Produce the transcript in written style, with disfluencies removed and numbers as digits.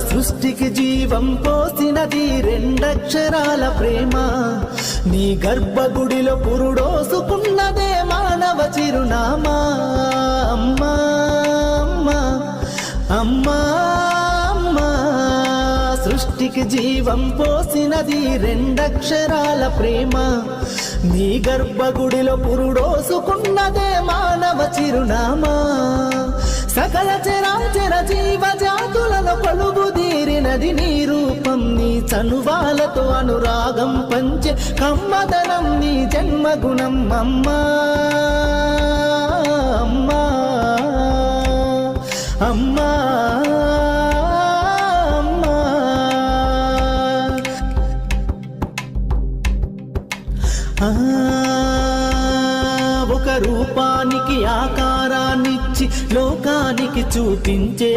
సృష్టికి జీవం పోసినది రెండక్షరాల ప్రేమ. నీ గర్భగుడిలో పురుడోసుకున్నదే మానవ చిరునామా. అమ్మా అమ్మా అమ్మా అమ్మా, సృష్టికి జీవం పోసినది రెండక్షరాల ప్రేమ. నీ గర్భగుడిలో పురుడోసుకున్నదే మానవ చిరునామా. సకల చరాచర జీవ జాతులలో కొలువుదీరినది నీ రూపం. నీ చనువాలతో అనురాగం పంచే కమ్మదనం నీ జన్మగుణం. అమ్మా అమ్మా అమ్మా ఒక రూపానికి ఆకారాన్నిచ్చి లోకానికి చూపించే